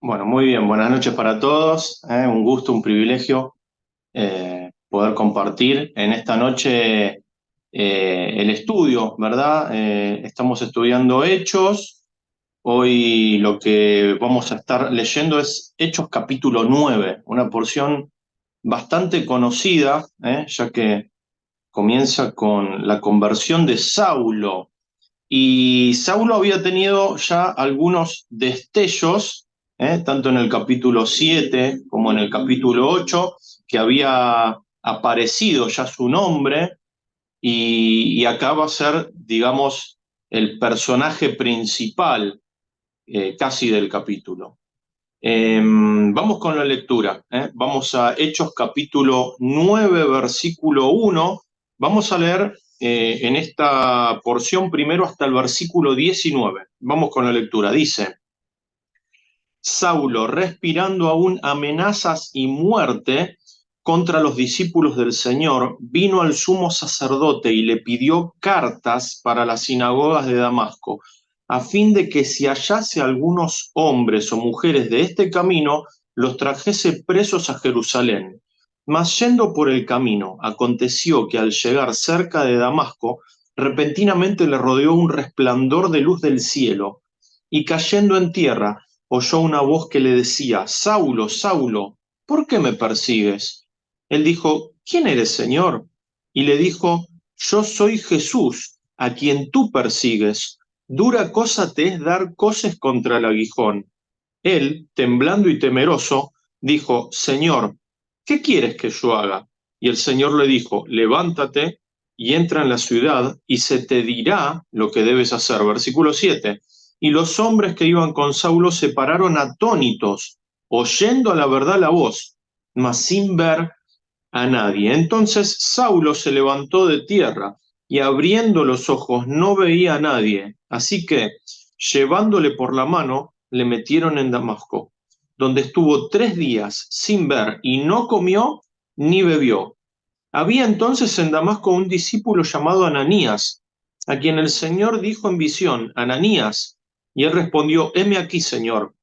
Bueno, muy bien, buenas noches para todos. Un gusto, un privilegio poder compartir en esta noche el estudio, ¿verdad? Estamos estudiando Hechos. Hoy lo que vamos a estar leyendo es Hechos capítulo 9, una porción bastante conocida, ya que comienza con la conversión de Saulo. Y Saulo había tenido ya algunos destellos, tanto en el capítulo 7 como en el capítulo 8, que había aparecido ya su nombre, y acá va a ser, digamos, el personaje principal casi del capítulo. Vamos con la lectura. Vamos a Hechos capítulo 9, versículo 1. Vamos a leer en esta porción primero hasta el versículo 19. Vamos con la lectura. Dice, Saulo, respirando aún amenazas y muerte contra los discípulos del Señor, vino al sumo sacerdote y le pidió cartas para las sinagogas de Damasco, a fin de que si hallase algunos hombres o mujeres de este camino, los trajese presos a Jerusalén. Mas yendo por el camino, aconteció que al llegar cerca de Damasco, repentinamente le rodeó un resplandor de luz del cielo, y cayendo en tierra, oyó una voz que le decía, Saulo, Saulo, ¿por qué me persigues? Él dijo, ¿quién eres, Señor? Y le dijo, yo soy Jesús, a quien tú persigues. Dura cosa te es dar coces contra el aguijón. Él, temblando y temeroso, dijo, Señor, ¿qué quieres que yo haga? Y el Señor le dijo, levántate y entra en la ciudad y se te dirá lo que debes hacer. Versículo 7. Y los hombres que iban con Saulo se pararon atónitos, oyendo a la verdad la voz, mas sin ver a nadie. Entonces Saulo se levantó de tierra y abriendo los ojos no veía a nadie. Así que, llevándole por la mano, le metieron en Damasco, donde estuvo 3 días sin ver y no comió ni bebió. Había entonces en Damasco un discípulo llamado Ananías, a quien el Señor dijo en visión, Ananías, y él respondió, heme aquí, Señor.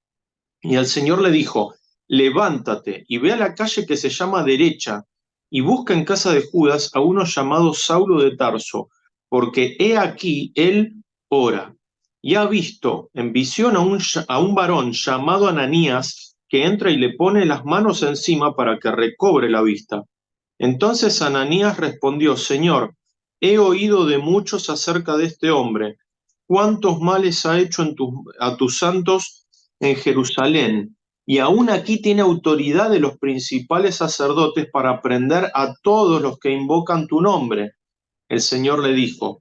Y el Señor le dijo, levántate y ve a la calle que se llama Derecha, y busca en casa de Judas a uno llamado Saulo de Tarso, porque he aquí él ora, y ha visto en visión a un varón llamado Ananías, que entra y le pone las manos encima para que recobre la vista. Entonces Ananías respondió, Señor, he oído de muchos acerca de este hombre, cuántos males ha hecho a tus santos en Jerusalén, y aún aquí tiene autoridad de los principales sacerdotes para prender a todos los que invocan tu nombre. El Señor le dijo,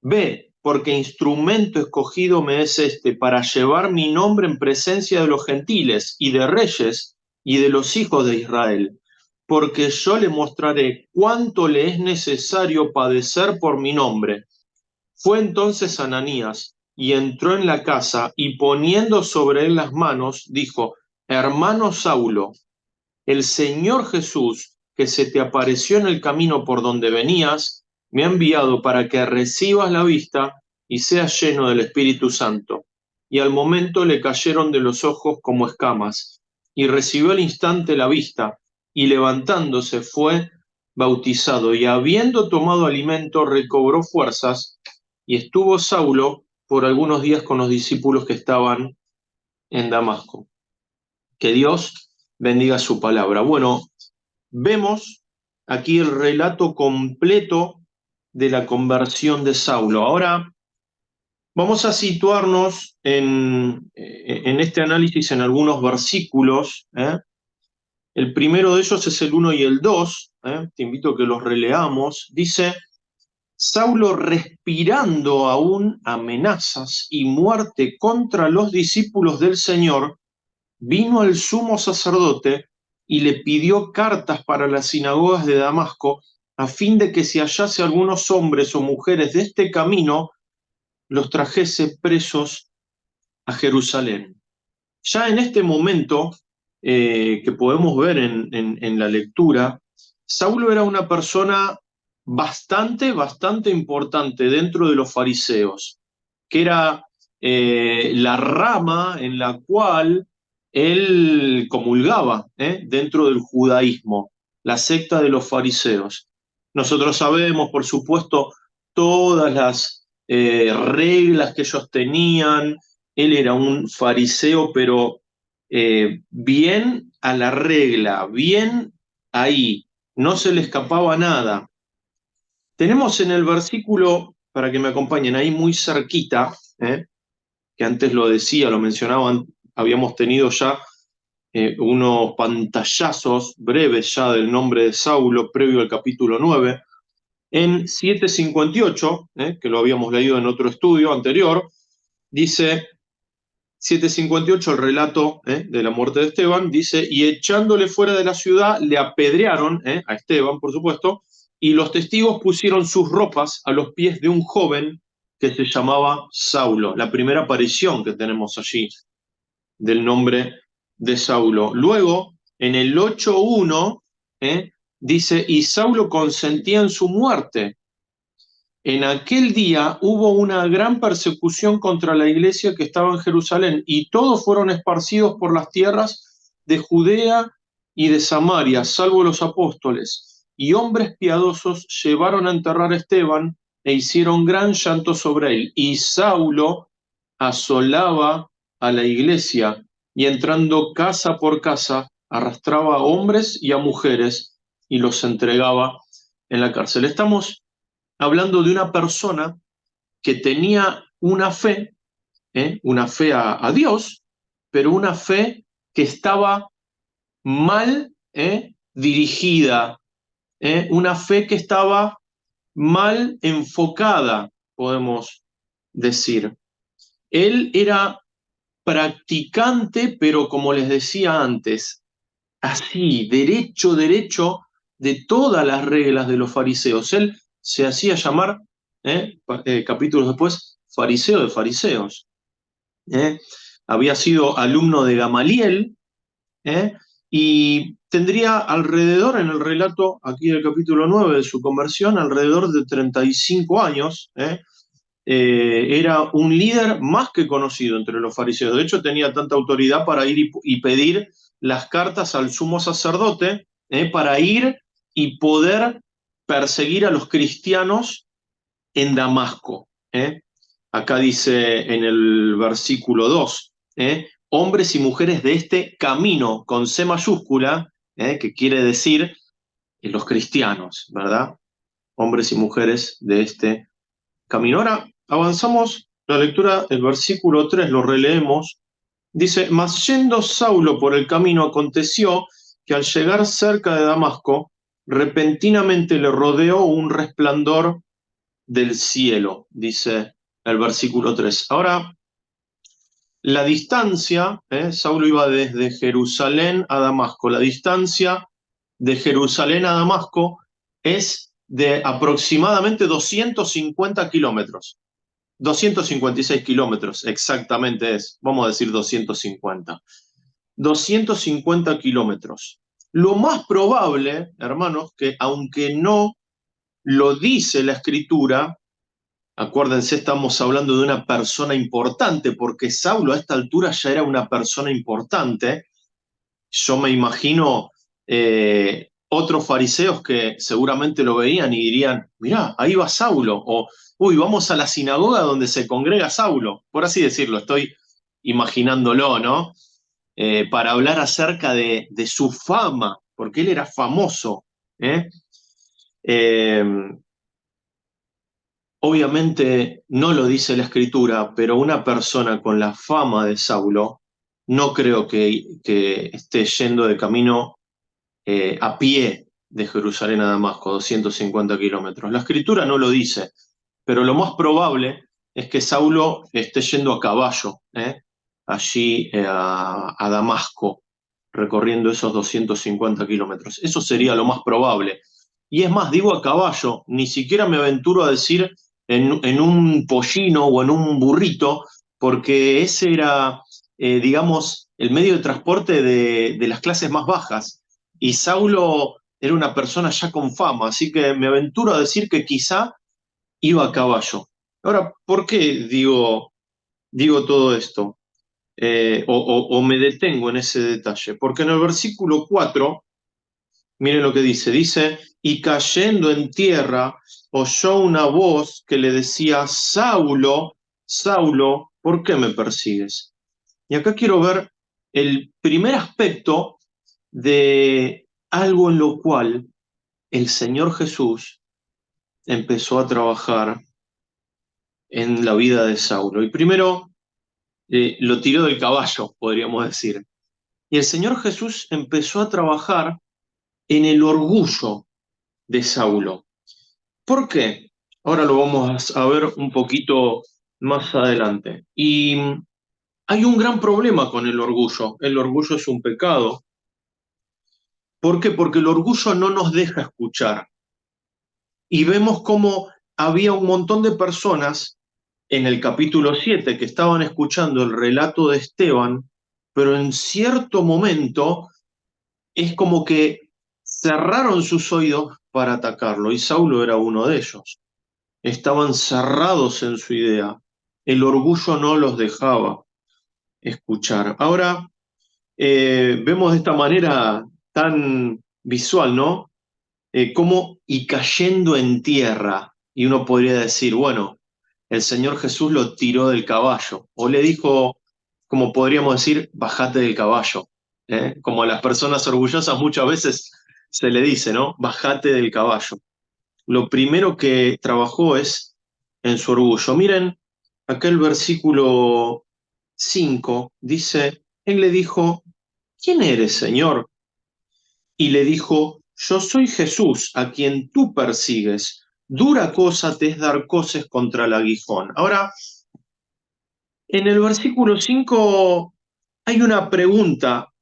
ve, porque instrumento escogido me es este para llevar mi nombre en presencia de los gentiles y de reyes y de los hijos de Israel, porque yo le mostraré cuánto le es necesario padecer por mi nombre. Fue entonces Ananías y entró en la casa y poniendo sobre él las manos, dijo, hermano Saulo, el Señor Jesús, que se te apareció en el camino por donde venías, me ha enviado para que recibas la vista y seas lleno del Espíritu Santo. Y al momento le cayeron de los ojos como escamas, y recibió al instante la vista, y levantándose fue bautizado, y habiendo tomado alimento recobró fuerzas, y estuvo Saulo por algunos días con los discípulos que estaban en Damasco. Que Dios bendiga su palabra. Bueno, vemos aquí el relato completo de la conversión de Saulo. Ahora vamos a situarnos en este análisis en algunos versículos. El primero de ellos es el 1 y el 2. Te invito a que los releamos. Dice, Saulo respirando aún amenazas y muerte contra los discípulos del Señor, vino al sumo sacerdote y le pidió cartas para las sinagogas de Damasco, a fin de que si hallase algunos hombres o mujeres de este camino, los trajese presos a Jerusalén. Ya en este momento que podemos ver en la lectura, Saulo era una persona bastante importante dentro de los fariseos, que era la rama en la cual él comulgaba dentro del judaísmo, la secta de los fariseos. Nosotros sabemos, por supuesto, todas las reglas que ellos tenían. Él era un fariseo, pero bien a la regla, bien ahí, no se le escapaba nada. Tenemos en el versículo, para que me acompañen, ahí muy cerquita, que antes lo decía, lo mencionaban, habíamos tenido ya unos pantallazos breves ya del nombre de Saulo previo al capítulo 9. En 7:58, que lo habíamos leído en otro estudio anterior, dice 7:58, el relato de la muerte de Esteban, dice, y echándole fuera de la ciudad, le apedrearon, a Esteban, por supuesto, y los testigos pusieron sus ropas a los pies de un joven que se llamaba Saulo. La primera aparición que tenemos allí del nombre de Saulo. Luego, en el 8:1, dice, y Saulo consentía en su muerte. En aquel día hubo una gran persecución contra la iglesia que estaba en Jerusalén y todos fueron esparcidos por las tierras de Judea y de Samaria, salvo los apóstoles. Y hombres piadosos llevaron a enterrar a Esteban e hicieron gran llanto sobre él. Y Saulo asolaba a la iglesia y entrando casa por casa arrastraba a hombres y a mujeres y los entregaba en la cárcel. Estamos hablando de una persona que tenía una fe a Dios, pero una fe que estaba mal dirigida, una fe que estaba mal enfocada, podemos decir. Él era practicante, pero como les decía antes, así, derecho, derecho, de todas las reglas de los fariseos. Él se hacía llamar, capítulos después, fariseo de fariseos. Había sido alumno de Gamaliel, y tendría alrededor, en el relato aquí del capítulo 9 de su conversión, alrededor de 35 años. Era un líder más que conocido entre los fariseos. De hecho, tenía tanta autoridad para ir y pedir las cartas al sumo sacerdote, para ir y poder perseguir a los cristianos en Damasco. Acá dice en el versículo 2, hombres y mujeres de este camino, con C mayúscula, que quiere decir los cristianos, ¿verdad? Hombres y mujeres de este camino. Ahora avanzamos la lectura, el versículo 3, lo releemos. Dice, mas yendo Saulo por el camino, aconteció que al llegar cerca de Damasco, repentinamente le rodeó un resplandor del cielo, dice el versículo 3. Ahora, la distancia, Saulo iba desde Jerusalén a Damasco, la distancia de Jerusalén a Damasco es de aproximadamente 250 kilómetros. 256 kilómetros exactamente es, vamos a decir 250. 250 kilómetros. Lo más probable, hermanos, que aunque no lo dice la escritura, acuérdense, estamos hablando de una persona importante, porque Saulo a esta altura ya era una persona importante. Yo me imagino otros fariseos que seguramente lo veían y dirían, mirá, ahí va Saulo, o uy, vamos a la sinagoga donde se congrega Saulo, por así decirlo, estoy imaginándolo, ¿no? Para hablar acerca de su fama, porque él era famoso. ¿eh? Eh, Obviamente no lo dice la escritura, pero una persona con la fama de Saulo no creo que esté yendo de camino a pie de Jerusalén a Damasco, 250 kilómetros. La escritura no lo dice, pero lo más probable es que Saulo esté yendo a caballo, allí a Damasco, recorriendo esos 250 kilómetros. Eso sería lo más probable. Y es más, digo a caballo, ni siquiera me aventuro a decir en un pollino o en un burrito, porque ese era, digamos, el medio de transporte de las clases más bajas. Y Saulo era una persona ya con fama, así que me aventuro a decir que quizá iba a caballo. Ahora, ¿por qué digo todo esto? o me detengo en ese detalle, porque en el versículo 4, miren lo que dice, y cayendo en tierra, oyó una voz que le decía, Saulo, Saulo, ¿por qué me persigues? Y acá quiero ver el primer aspecto de algo en lo cual el Señor Jesús empezó a trabajar en la vida de Saulo. Y primero lo tiró del caballo, podríamos decir. Y el Señor Jesús empezó a trabajar en el orgullo de Saulo. ¿Por qué? Ahora lo vamos a ver un poquito más adelante. Y hay un gran problema con el orgullo. El orgullo es un pecado. ¿Por qué? Porque el orgullo no nos deja escuchar. Y vemos cómo había un montón de personas en el capítulo 7 que estaban escuchando el relato de Esteban, pero en cierto momento es como que cerraron sus oídos para atacarlo, y Saulo era uno de ellos. Estaban cerrados en su idea. El orgullo no los dejaba escuchar. Ahora vemos de esta manera tan visual, ¿no? Como y cayendo en tierra. Y uno podría decir, bueno, el Señor Jesús lo tiró del caballo, o le dijo, como podríamos decir, bajate del caballo. Como a las personas orgullosas muchas veces se le dice, ¿no? Bajate del caballo. Lo primero que trabajó es en su orgullo. Miren, acá el versículo 5 dice, él le dijo, ¿quién eres, Señor? Y le dijo, yo soy Jesús, a quien tú persigues. Dura cosa te es dar coces contra el aguijón. Ahora, en el versículo 5 hay una pregunta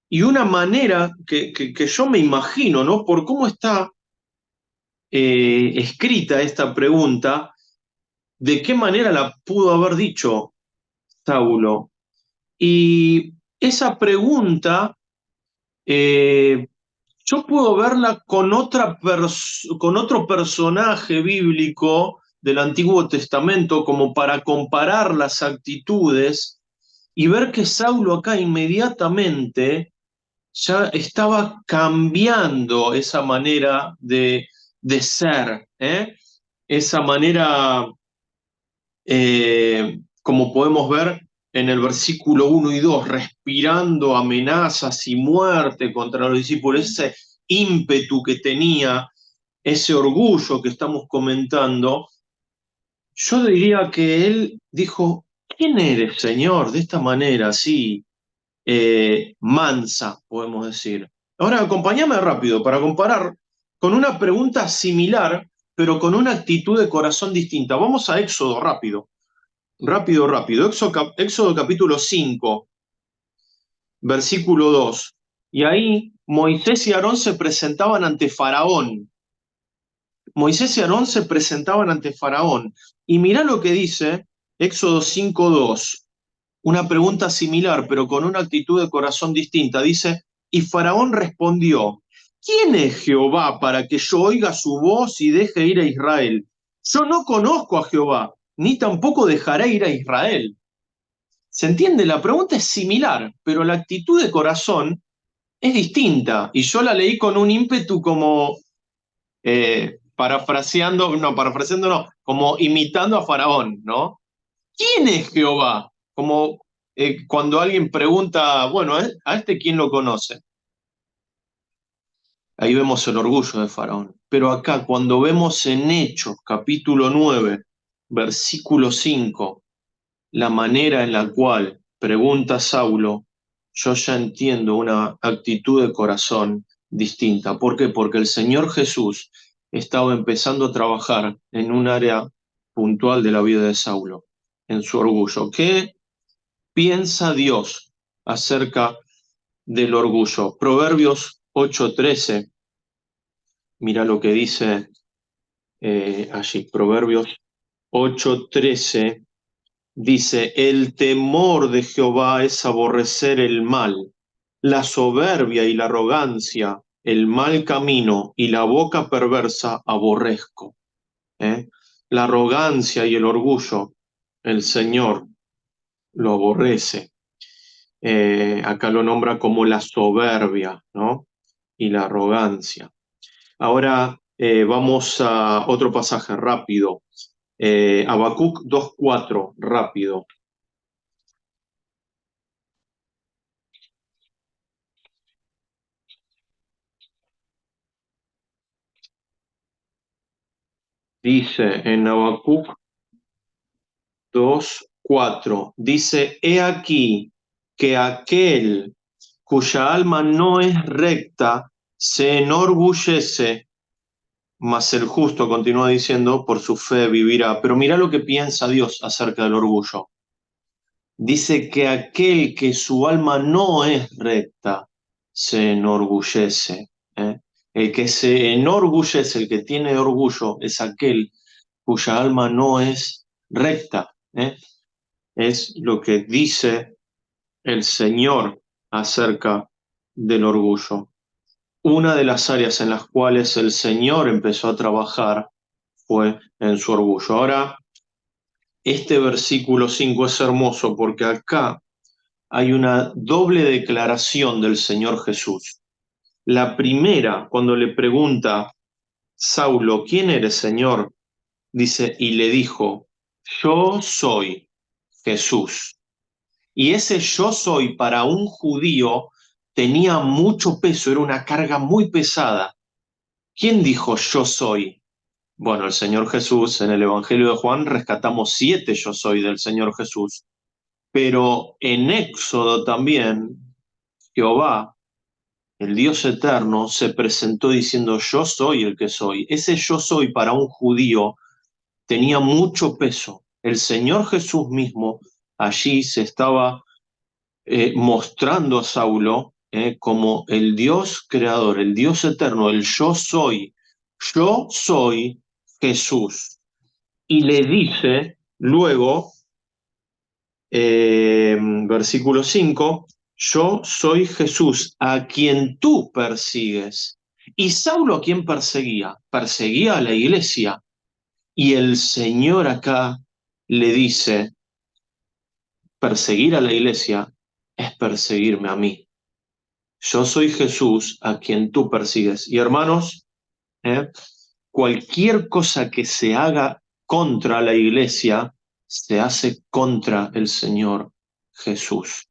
y una manera que yo me imagino, ¿no? Por cómo está escrita esta pregunta, de qué manera la pudo haber dicho Saulo. Y esa pregunta eh, yo puedo verla con otro personaje bíblico del Antiguo Testamento como para comparar las actitudes y ver que Saulo acá inmediatamente ya estaba cambiando esa manera de ser, ¿eh? Esa manera, como podemos ver en el versículo 1 y 2, respirando amenazas y muerte contra los discípulos, ese ímpetu que tenía, ese orgullo que estamos comentando, yo diría que él dijo, ¿quién eres, Señor? De esta manera, así, mansa, podemos decir. Ahora, acompáñame rápido para comparar con una pregunta similar, pero con una actitud de corazón distinta. Vamos a Éxodo rápido. Rápido, rápido. Éxodo capítulo 5, versículo 2. Y ahí Moisés y Aarón se presentaban ante Faraón. Moisés y Aarón se presentaban ante Faraón. Y mirá lo que dice Éxodo 5:2. Una pregunta similar, pero con una actitud de corazón distinta. Dice, y Faraón respondió, ¿quién es Jehová para que yo oiga su voz y deje ir a Israel? Yo no conozco a Jehová, ni tampoco dejaré ir a Israel. ¿Se entiende? La pregunta es similar, pero la actitud de corazón es distinta. Y yo la leí con un ímpetu como parafraseando no, como imitando a Faraón, ¿no? ¿Quién es Jehová? Como cuando alguien pregunta, bueno, ¿a este quién lo conoce? Ahí vemos el orgullo de Faraón. Pero acá, cuando vemos en Hechos, capítulo 9, versículo 5, la manera en la cual pregunta Saulo, yo ya entiendo una actitud de corazón distinta. ¿Por qué? Porque el Señor Jesús estaba empezando a trabajar en un área puntual de la vida de Saulo, en su orgullo. ¿Qué piensa Dios acerca del orgullo? Proverbios 8:13, mira lo que dice allí, Proverbios 8:13. Dice, el temor de Jehová es aborrecer el mal, la soberbia y la arrogancia, el mal camino y la boca perversa aborrezco. ¿Eh? La arrogancia y el orgullo, el Señor lo aborrece. acá lo nombra como la soberbia, ¿no? Y la arrogancia. Ahora vamos a otro pasaje rápido. Habacuc 2:4, rápido. Dice en Habacuc 2:4, dice, he aquí que aquel cuya alma no es recta se enorgullece, mas el justo, continúa diciendo, por su fe vivirá. Pero mira lo que piensa Dios acerca del orgullo. Dice que aquel que su alma no es recta se enorgullece. ¿Eh? El que se enorgullece, el que tiene orgullo, es aquel cuya alma no es recta. ¿Eh? Es lo que dice el Señor acerca del orgullo. Una de las áreas en las cuales el Señor empezó a trabajar fue en su orgullo. Ahora, este versículo 5 es hermoso porque acá hay una doble declaración del Señor Jesús. La primera, cuando le pregunta Saulo, ¿quién eres, Señor? Dice, y le dijo, yo soy Jesús. Y ese yo soy para un judío tenía mucho peso, era una carga muy pesada. ¿Quién dijo yo soy? Bueno, el Señor Jesús, en el Evangelio de Juan rescatamos 7 yo soy del Señor Jesús, pero en Éxodo también Jehová, el Dios eterno, se presentó diciendo yo soy el que soy. Ese yo soy para un judío tenía mucho peso. El Señor Jesús mismo allí se estaba mostrando a Saulo como el Dios creador, el Dios eterno, el yo soy Jesús. Y le dice luego, versículo 5, yo soy Jesús, a quien tú persigues. ¿Y Saulo a quién perseguía? Perseguía a la iglesia. Y el Señor acá le dice, perseguir a la iglesia es perseguirme a mí. Yo soy Jesús a quien tú persigues. Y hermanos, ¿eh? Cualquier cosa que se haga contra la iglesia se hace contra el Señor Jesús.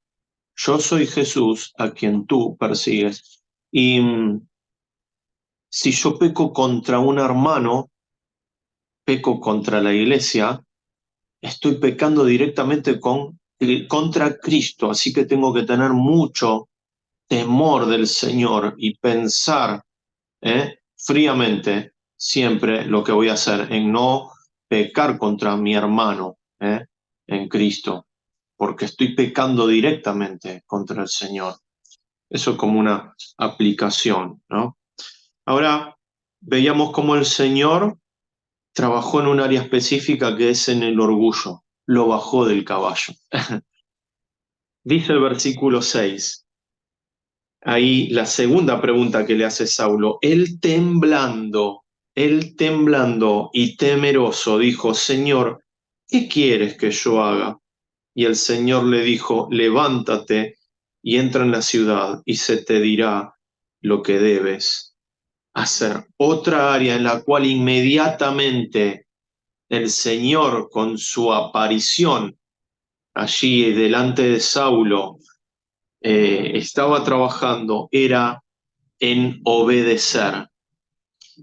Yo soy Jesús a quien tú persigues. Y si yo peco contra un hermano, peco contra la iglesia, estoy pecando directamente contra Cristo. Así que tengo que tener mucho temor del Señor y pensar fríamente siempre lo que voy a hacer en no pecar contra mi hermano en Cristo, porque estoy pecando directamente contra el Señor. Eso como una aplicación, ¿no? Ahora veíamos cómo el Señor trabajó en un área específica que es en el orgullo, lo bajó del caballo. Dice el versículo 6, ahí la segunda pregunta que le hace Saulo, él temblando y temeroso dijo, Señor, ¿qué quieres que yo haga? Y el Señor le dijo, levántate y entra en la ciudad y se te dirá lo que debes hacer. Otra área en la cual inmediatamente el Señor con su aparición allí delante de Saulo estaba trabajando era en obedecer.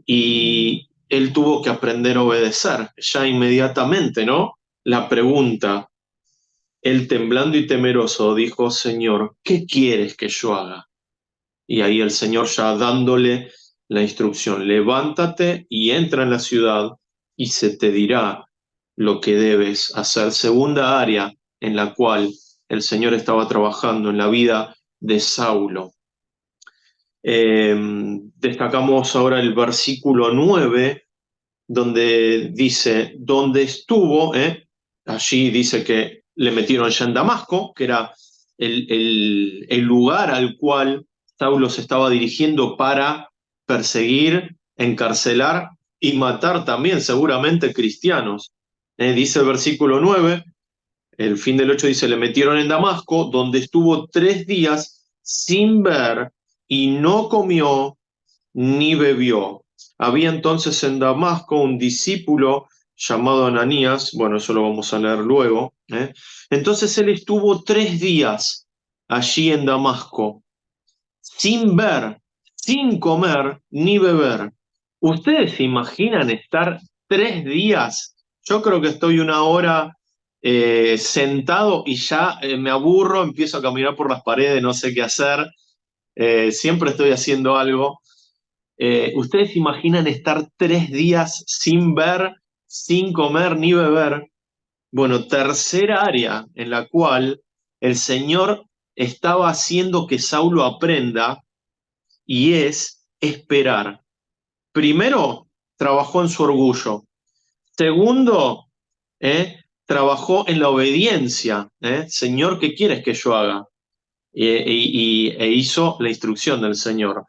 Y él tuvo que aprender a obedecer ya inmediatamente, ¿no? La pregunta, él temblando y temeroso dijo, Señor, ¿qué quieres que yo haga? Y ahí el Señor ya dándole la instrucción, levántate y entra en la ciudad y se te dirá lo que debes hacer. Segunda área en la cual el Señor estaba trabajando en la vida de Saulo. Destacamos ahora el versículo 9, donde dice, donde estuvo, allí dice que le metieron ya en Damasco, que era el lugar al cual Saulo se estaba dirigiendo para perseguir, encarcelar y matar también seguramente cristianos. Dice el versículo 9, el fin del 8 dice, le metieron en Damasco, donde estuvo 3 días sin ver y no comió ni bebió. Había entonces en Damasco un discípulo llamado Ananías, bueno, eso lo vamos a leer luego, ¿eh? Entonces él estuvo 3 días allí en Damasco, sin ver, sin comer ni beber. ¿Ustedes se imaginan estar 3 días? Yo creo que estoy una hora sentado y ya me aburro, empiezo a caminar por las paredes, no sé qué hacer, siempre estoy haciendo algo. ¿Ustedes se imaginan estar 3 días sin ver, sin comer ni beber? Bueno, tercera área en la cual el Señor estaba haciendo que Saulo aprenda y es esperar. Primero, trabajó en su orgullo. Segundo, trabajó en la obediencia. Señor, ¿qué quieres que yo haga? E hizo la instrucción del Señor.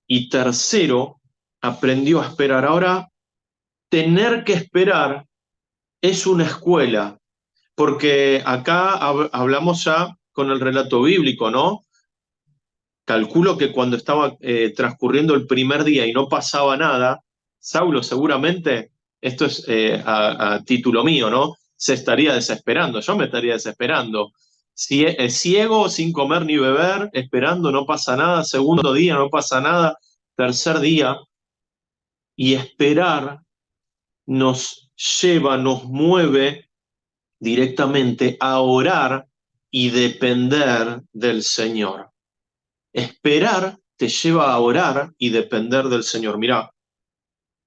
Y tercero, aprendió a esperar. Ahora, tener que esperar es una escuela, porque acá hablamos ya con el relato bíblico, ¿no? Calculo que cuando estaba transcurriendo el primer día y no pasaba nada, Saulo seguramente, esto es a título mío, ¿no? Se estaría desesperando, yo me estaría desesperando. Si es ciego, sin comer ni beber, esperando, no pasa nada, segundo día, no pasa nada, tercer día, y esperar nos lleva, nos mueve directamente a orar y depender del Señor. Esperar te lleva a orar y depender del Señor. Mirá,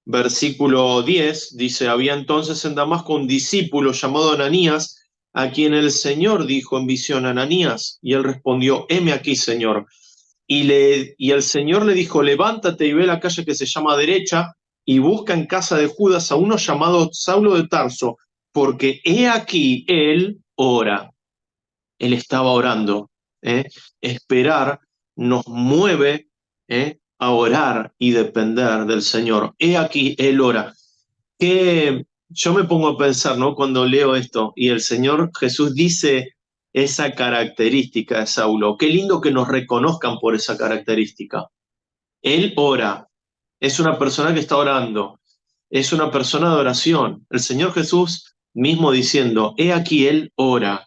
versículo 10 dice, había entonces en Damasco un discípulo llamado Ananías, a quien el Señor dijo en visión, Ananías, y él respondió, heme aquí, Señor. Y el Señor le dijo, levántate y ve la calle que se llama Derecha y busca en casa de Judas a uno llamado Saulo de Tarso, porque he aquí él ora. Él estaba orando. ¿eh? Esperar nos mueve a orar y depender del Señor. He aquí, Él ora. Que yo me pongo a pensar, ¿no? Cuando leo esto y el Señor Jesús dice esa característica de Saulo. Qué lindo que nos reconozcan por esa característica. Él ora. Es una persona que está orando. Es una persona de oración. El Señor Jesús mismo diciendo, he aquí, Él ora.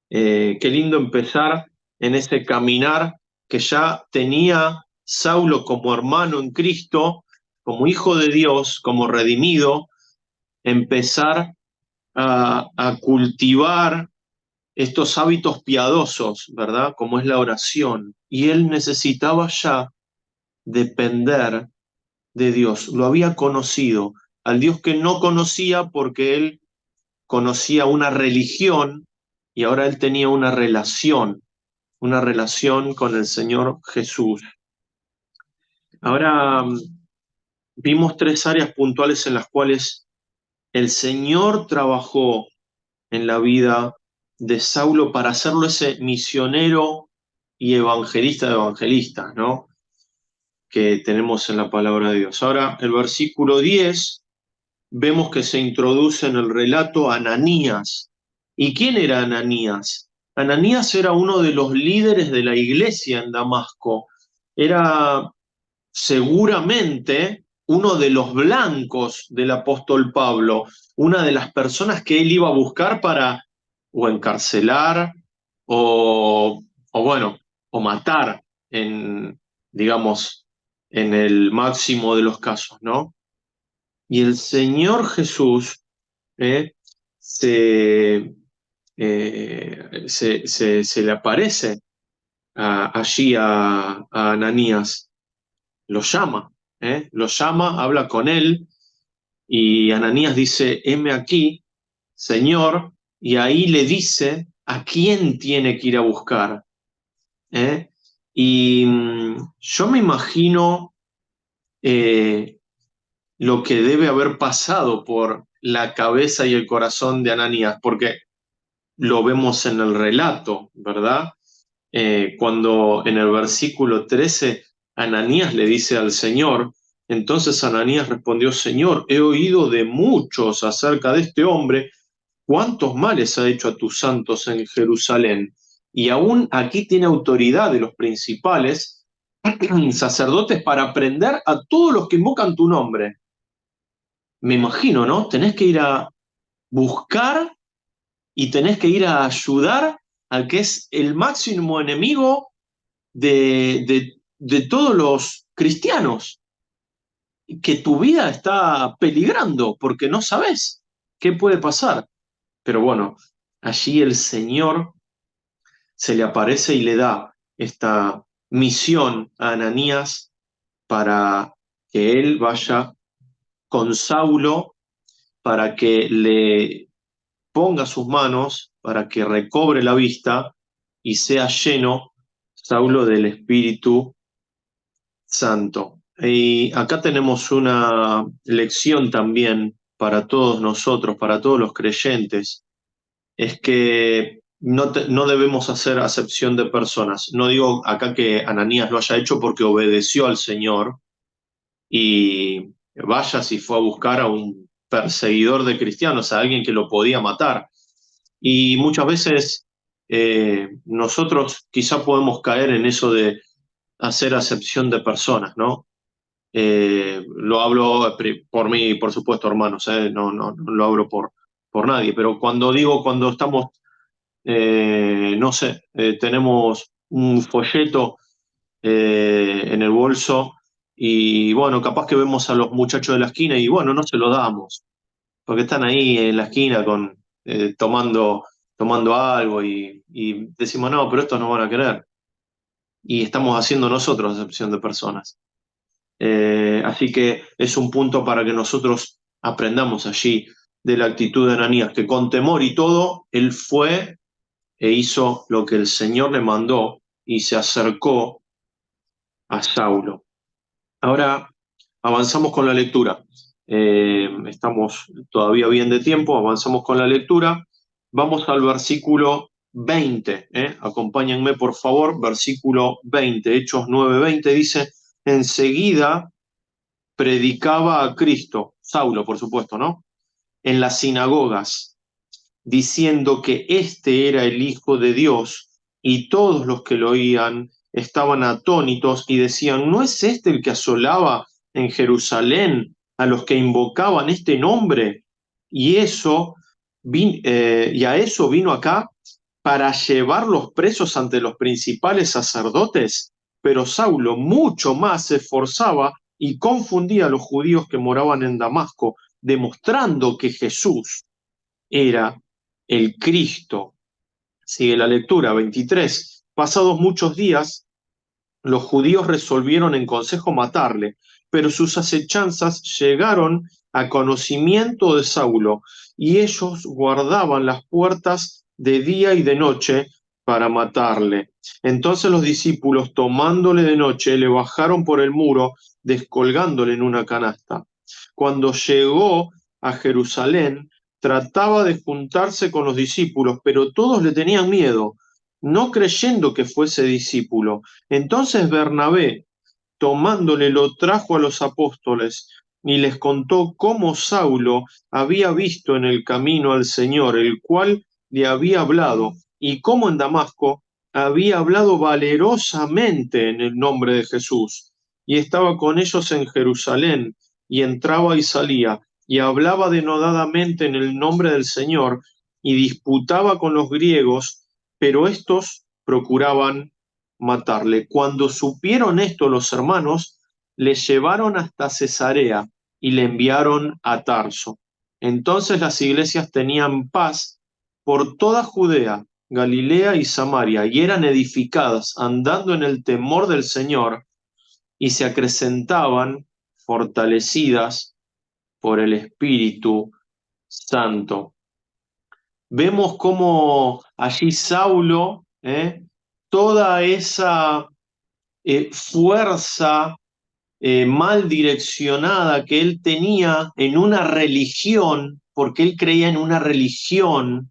Qué lindo empezar en ese caminar que ya tenía Saulo como hermano en Cristo, como hijo de Dios, como redimido, empezar a cultivar estos hábitos piadosos, ¿verdad? Como es la oración. Y él necesitaba ya depender de Dios. Lo había conocido, al Dios que no conocía porque él conocía una religión y ahora él tenía una relación con el Señor Jesús. Ahora vimos 3 áreas puntuales en las cuales el Señor trabajó en la vida de Saulo para hacerlo ese misionero y evangelista de evangelistas, ¿no? Que tenemos en la palabra de Dios. Ahora, el versículo 10, vemos que se introduce en el relato Ananías. ¿Y quién era Ananías? Ananías era uno de los líderes de la iglesia en Damasco. Era seguramente uno de los blancos del apóstol Pablo, una de las personas que él iba a buscar para o encarcelar o bueno, o matar digamos, en el máximo de los casos, ¿no? Y el Señor Jesús eh, se, se le aparece allí a Ananías, lo llama, lo llama, habla con él, y Ananías dice, heme aquí, Señor, y ahí le dice a quién tiene que ir a buscar. Y yo me imagino lo que debe haber pasado por la cabeza y el corazón de Ananías, porque lo vemos en el relato, ¿verdad? Cuando en el versículo 13 Ananías le dice al Señor, entonces Ananías respondió, Señor, he oído de muchos acerca de este hombre, cuántos males ha hecho a tus santos en Jerusalén. Y aún aquí tiene autoridad de los principales sacerdotes para prender a todos los que invocan tu nombre. Me imagino, ¿no? Tenés que ir a buscar y tenés que ir a ayudar al que es el máximo enemigo de todos los cristianos, que tu vida está peligrando porque no sabes qué puede pasar. Pero bueno, allí el Señor se le aparece y le da esta misión a Ananías para que él vaya con Saulo, para que le ponga sus manos, para que recobre la vista y sea lleno Saulo del Espíritu Santo. Y acá tenemos una lección también para todos nosotros, para todos los creyentes, es que no debemos hacer acepción de personas. No digo acá que Ananías lo haya hecho porque obedeció al Señor y vaya si fue a buscar a un perseguidor de cristianos, a alguien que lo podía matar. Y muchas veces nosotros quizá podemos caer en eso de hacer acepción de personas, ¿no? Lo hablo por mí, por supuesto, hermanos, no lo hablo por nadie, pero cuando estamos, no sé, tenemos un folleto en el bolso y bueno, capaz que vemos a los muchachos de la esquina y bueno, no se lo damos, porque están ahí en la esquina tomando algo y decimos, no, pero estos no van a querer. Y estamos haciendo nosotros acepción de personas. Así que es un punto para que nosotros aprendamos allí de la actitud de Ananías, que con temor y todo, él fue e hizo lo que el Señor le mandó y se acercó a Saulo. Ahora avanzamos con la lectura. Estamos todavía bien de tiempo, avanzamos con la lectura. Vamos al versículo 20. Acompáñenme, por favor, versículo 20. Hechos 9:20 dice, enseguida predicaba a Cristo, Saulo, por supuesto, ¿no? En las sinagogas, diciendo que este era el Hijo de Dios, y todos los que lo oían estaban atónitos y decían, ¿no es este el que asolaba en Jerusalén a los que invocaban este nombre? Y y a eso vino acá para llevarlos presos ante los principales sacerdotes. Pero Saulo mucho más se esforzaba y confundía a los judíos que moraban en Damasco, demostrando que Jesús era el Cristo. Sigue la lectura, 23. Pasados muchos días, los judíos resolvieron en consejo matarle, pero sus acechanzas llegaron a conocimiento de Saulo, y ellos guardaban las puertas de día y de noche para matarle. Entonces los discípulos, tomándole de noche, le bajaron por el muro, descolgándole en una canasta. Cuando llegó a Jerusalén, trataba de juntarse con los discípulos, pero todos le tenían miedo, no creyendo que fuese discípulo. Entonces Bernabé, tomándole, lo trajo a los apóstoles y les contó cómo Saulo había visto en el camino al Señor, el cual le había hablado, y cómo en Damasco había hablado valerosamente en el nombre de Jesús, y estaba con ellos en Jerusalén, y entraba y salía, y hablaba denodadamente en el nombre del Señor, y disputaba con los griegos, pero estos procuraban matarle. Cuando supieron esto los hermanos, le llevaron hasta Cesarea y le enviaron a Tarso. Entonces las iglesias tenían paz por toda Judea, Galilea y Samaria, y eran edificadas andando en el temor del Señor, y se acrecentaban fortalecidas por el Espíritu Santo. Vemos cómo allí Saulo, toda esa fuerza mal direccionada que él tenía en una religión, porque él creía en una religión,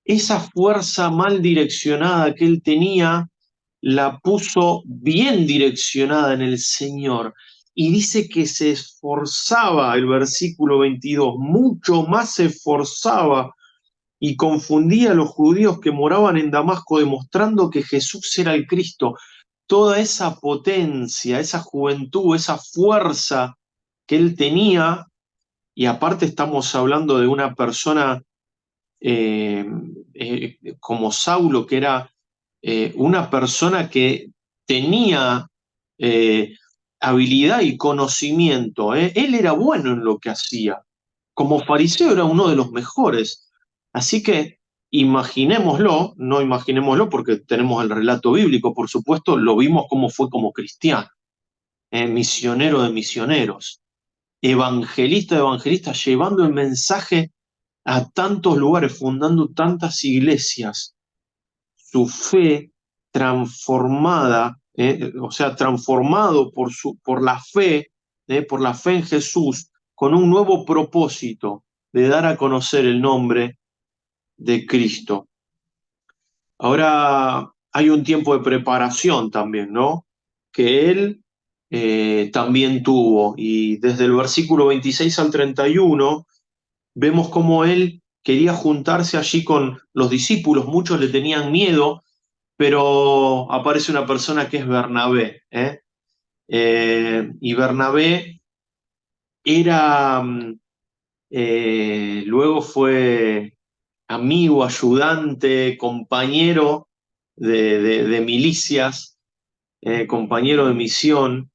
esa fuerza mal direccionada que él tenía la puso bien direccionada en el Señor. y dice que se esforzaba, el versículo 22, mucho más se esforzaba y confundía a los judíos que moraban en Damasco, demostrando que Jesús era el Cristo. Toda esa potencia, esa juventud, esa fuerza que él tenía, y aparte estamos hablando de una persona como Saulo, que era una persona que tenía eh, habilidad y conocimiento. Él era bueno en lo que hacía. Como fariseo era uno de los mejores. Así que imaginémoslo, no imaginémoslo porque tenemos el relato bíblico, por supuesto, lo vimos como fue como cristiano, misionero de misioneros, evangelista de evangelistas, llevando el mensaje a tantos lugares, fundando tantas iglesias, su fe transformada, o sea, transformado por por la fe en Jesús, con un nuevo propósito de dar a conocer el nombre de Cristo. Ahora hay un tiempo de preparación también, ¿no? Que él también tuvo, y desde el versículo 26 al 31 vemos cómo él quería juntarse allí con los discípulos, muchos le tenían miedo, pero aparece una persona que es Bernabé, ¿eh? Y Bernabé era, luego fue amigo, ayudante, compañero de milicias, compañero de misión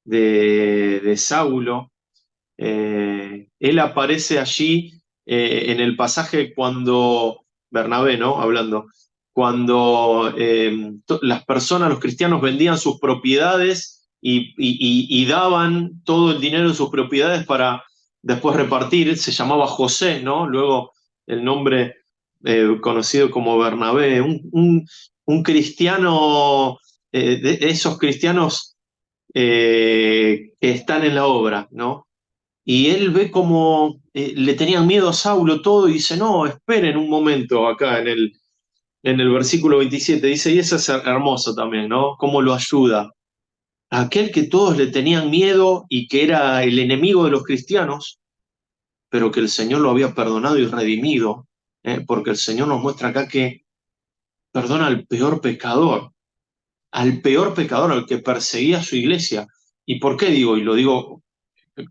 de Saulo. Él aparece allí en el pasaje cuando, Bernabé, ¿no? Hablando, cuando las personas, los cristianos vendían sus propiedades y daban todo el dinero de sus propiedades para después repartir, se llamaba José, ¿no? Luego el nombre conocido como Bernabé, un cristiano, de esos cristianos que están en la obra, ¿no? Y él ve como le tenían miedo a Saulo todo y dice, no, esperen un momento acá en el versículo 27, dice, y eso es hermoso también, ¿no? Cómo lo ayuda. Aquel que todos le tenían miedo y que era el enemigo de los cristianos, pero que el Señor lo había perdonado y redimido, porque el Señor nos muestra acá que perdona al peor pecador, al que perseguía a su iglesia. ¿Y por qué digo? Y lo digo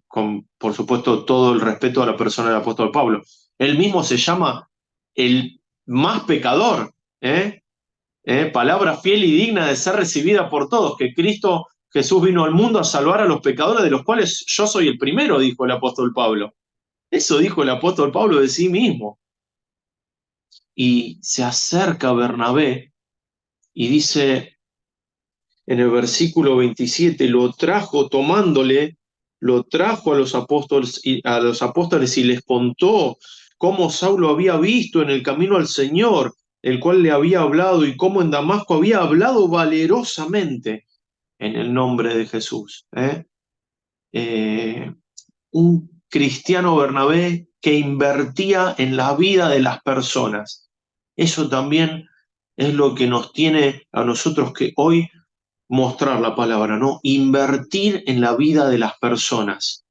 con, por supuesto, todo el respeto a la persona del apóstol Pablo. Él mismo se llama el más pecador, ¿eh? Palabra fiel y digna de ser recibida por todos, que Cristo Jesús vino al mundo a salvar a los pecadores, de los cuales yo soy el primero, dijo el apóstol Pablo. Eso dijo el apóstol Pablo de sí mismo. Y se acerca a Bernabé y dice en el versículo 27, lo trajo tomándole, lo trajo a los apóstoles y les contó cómo Saulo había visto en el camino al Señor, el cual le había hablado, y cómo en Damasco había hablado valerosamente en el nombre de Jesús. Un cristiano Bernabé que invertía en la vida de las personas. Eso también es lo que nos tiene a nosotros que hoy mostrar la palabra, ¿no? Invertir en la vida de las personas,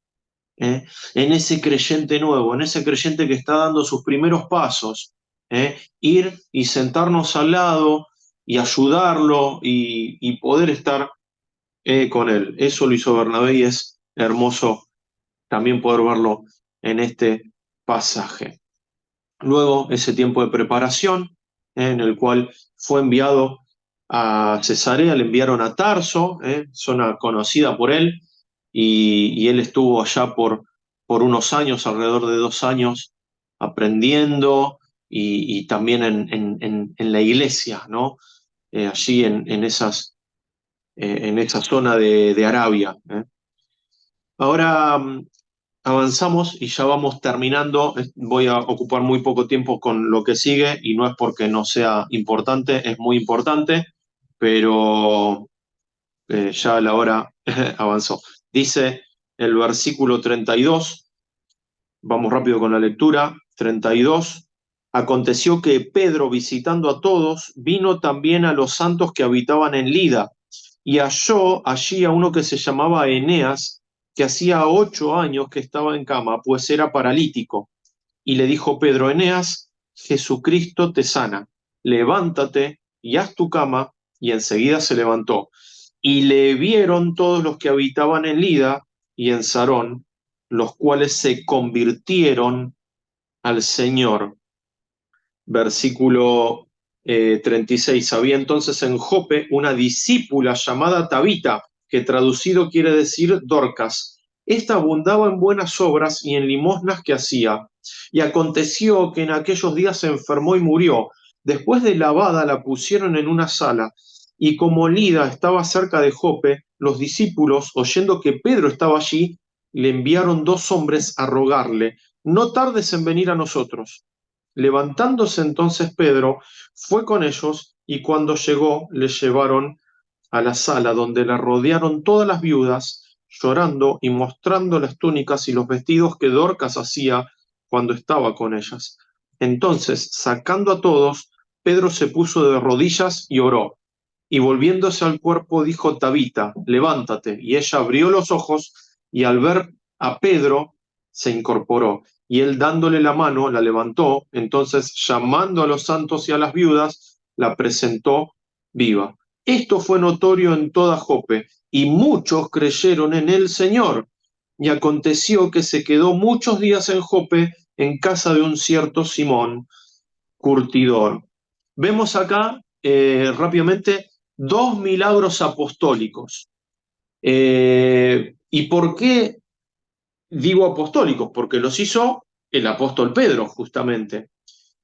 ¿eh? En ese creyente nuevo, en ese creyente que está dando sus primeros pasos, ir y sentarnos al lado y ayudarlo y poder estar con él. Eso lo hizo Bernabé y es hermoso también poder verlo en este pasaje. Luego, ese tiempo de preparación, en el cual fue enviado a Cesarea, le enviaron a Tarso, zona conocida por él, y él estuvo allá por unos años, alrededor de 2 años, aprendiendo y también en la iglesia, ¿no? Allí en esa zona de Arabia. Ahora avanzamos y ya vamos terminando. Voy a ocupar muy poco tiempo con lo que sigue y no es porque no sea importante, es muy importante, pero ya la hora avanzó. Dice el versículo 32, vamos rápido con la lectura, 32. Aconteció que Pedro, visitando a todos, vino también a los santos que habitaban en Lida, y halló allí a uno que se llamaba Eneas, que hacía 8 años que estaba en cama, pues era paralítico. Y le dijo Pedro: Eneas, Jesucristo te sana, levántate y haz tu cama. Y enseguida se levantó. Y le vieron todos los que habitaban en Lida y en Sarón, los cuales se convirtieron al Señor. Versículo 36. Había entonces en Jope una discípula llamada Tabita, que traducido quiere decir Dorcas. Esta abundaba en buenas obras y en limosnas que hacía. Y aconteció que en aquellos días se enfermó y murió. Después de lavada la pusieron en una sala, y como Lida estaba cerca de Jope, los discípulos, oyendo que Pedro estaba allí, le enviaron 2 hombres a rogarle: no tardes en venir a nosotros. Levantándose entonces Pedro, fue con ellos, y cuando llegó, le llevaron a la sala, donde la rodearon todas las viudas, llorando y mostrando las túnicas y los vestidos que Dorcas hacía cuando estaba con ellas. Entonces, sacando a todos, Pedro se puso de rodillas y oró. Y volviéndose al cuerpo, dijo: Tabita, levántate. Y ella abrió los ojos, y al ver a Pedro, se incorporó. Y él, dándole la mano, la levantó. Entonces, llamando a los santos y a las viudas, la presentó viva. Esto fue notorio en toda Jope, y muchos creyeron en el Señor. Y aconteció que se quedó muchos días en Jope, en casa de un cierto Simón, curtidor. Vemos acá rápidamente 2 milagros apostólicos. ¿Y por qué digo apostólicos? Porque los hizo el apóstol Pedro, justamente.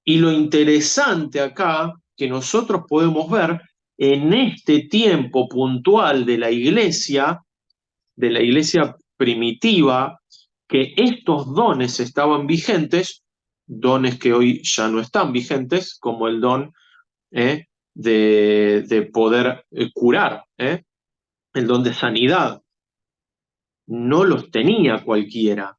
Y lo interesante acá que nosotros podemos ver en este tiempo puntual de la iglesia primitiva, que estos dones estaban vigentes, dones que hoy ya no están vigentes, como el don de poder curar, el don de sanidad. No los tenía cualquiera.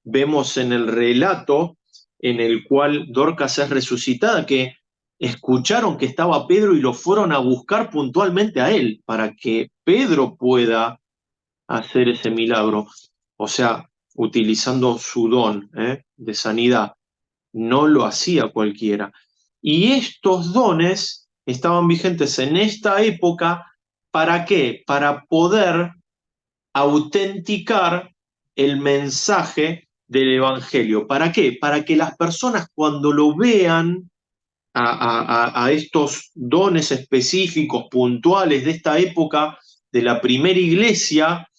Vemos en el relato en el cual Dorcas es resucitada que escucharon que estaba Pedro y lo fueron a buscar puntualmente a él para que Pedro pueda hacer ese milagro. O sea, utilizando su don de sanidad. No lo hacía cualquiera. Y estos dones estaban vigentes en esta época. ¿Para qué? Para poder autenticar el mensaje del Evangelio. ¿Para qué? Para que las personas, cuando lo vean a estos dones específicos, puntuales de esta época de la primera iglesia,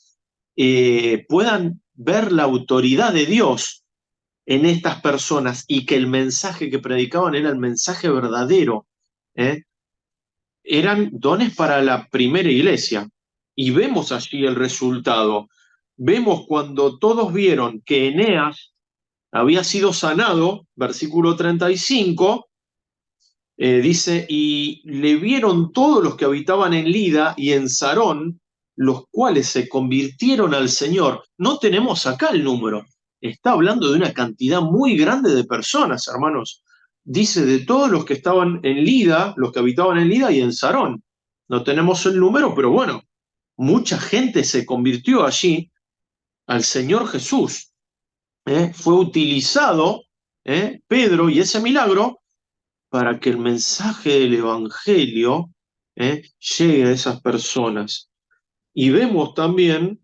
puedan ver la autoridad de Dios en estas personas y que el mensaje que predicaban era el mensaje verdadero. ¿eh? Eran dones para la primera iglesia. Y vemos allí el resultado. Vemos cuando todos vieron que Eneas había sido sanado, versículo 35, dice: y le vieron todos los que habitaban en Lida y en Sarón, los cuales se convirtieron al Señor. No tenemos acá el número. Está hablando de una cantidad muy grande de personas, hermanos. Dice de todos los que estaban en Lida, los que habitaban en Lida y en Sarón. No tenemos el número, pero bueno, mucha gente se convirtió allí al Señor Jesús. Fue utilizado Pedro y ese milagro para que el mensaje del Evangelio llegue a esas personas. Y vemos también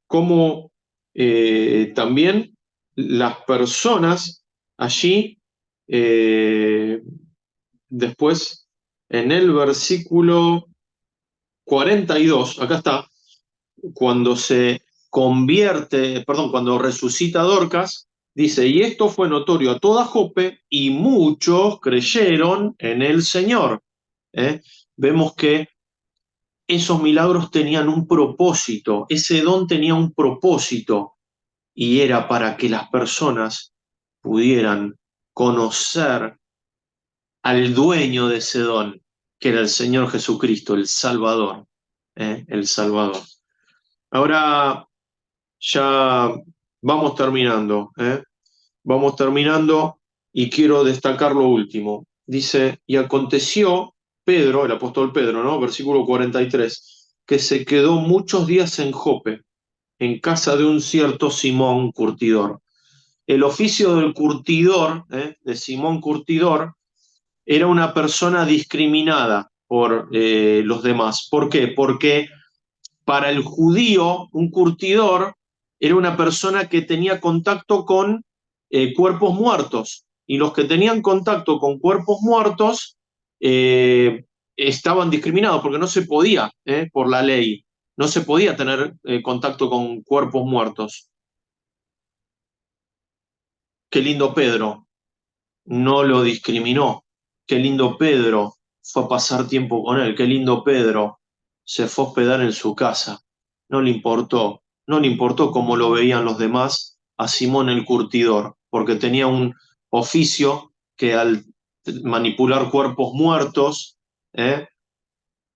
cómo también las personas allí, eh, después en el versículo 42, acá está, cuando se convierte, perdón, cuando resucita Dorcas, dice: y esto fue notorio a toda Jope, y muchos creyeron en el Señor. Vemos que esos milagros tenían un propósito, ese don tenía un propósito, y era para que las personas pudieran conocer al dueño de ese don, que era el Señor Jesucristo, el Salvador, el Salvador. Ahora ya vamos terminando, Vamos terminando y quiero destacar lo último. Dice: y aconteció Pedro, el apóstol Pedro, ¿no? Versículo 43, que se quedó muchos días en Jope, en casa de un cierto Simón curtidor. El oficio del curtidor, de Simón Curtidor, era una persona discriminada por los demás. ¿Por qué? Porque para el judío, un curtidor era una persona que tenía contacto con cuerpos muertos. Y los que tenían contacto con cuerpos muertos estaban discriminados porque no se podía, por la ley, no se podía tener contacto con cuerpos muertos. Qué lindo Pedro, no lo discriminó. Qué lindo Pedro fue a pasar tiempo con él. Qué lindo Pedro se fue a hospedar en su casa. No le importó, no le importó cómo lo veían los demás a Simón el Curtidor, porque tenía un oficio que al manipular cuerpos muertos ¿eh?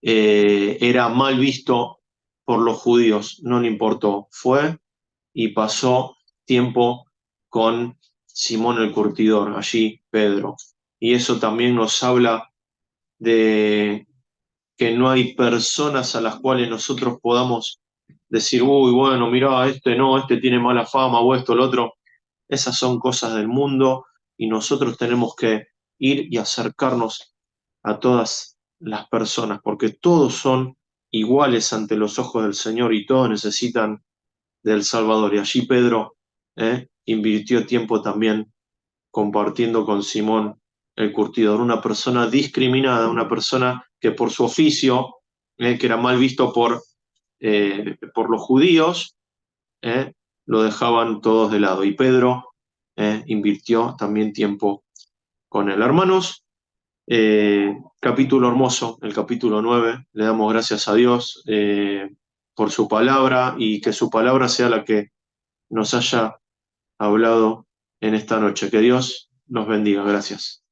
Era mal visto por los judíos. No le importó. Fue y pasó tiempo con Simón el Curtidor, allí Pedro. Y eso también nos habla de que no hay personas a las cuales nosotros podamos decir, uy, bueno, mirá, este no, este tiene mala fama, o esto, el otro. Esas son cosas del mundo y nosotros tenemos que ir y acercarnos a todas las personas, porque todos son iguales ante los ojos del Señor y todos necesitan del Salvador. Y allí Pedro invirtió tiempo también compartiendo con Simón el Curtidor, una persona discriminada, una persona que por su oficio, que era mal visto por los judíos, eh, lo dejaban todos de lado. Y Pedro invirtió también tiempo con él. Hermanos, capítulo hermoso, el capítulo 9. Le damos gracias a Dios por su palabra y que su palabra sea la que nos haya hablado en esta noche. Que Dios nos bendiga. Gracias.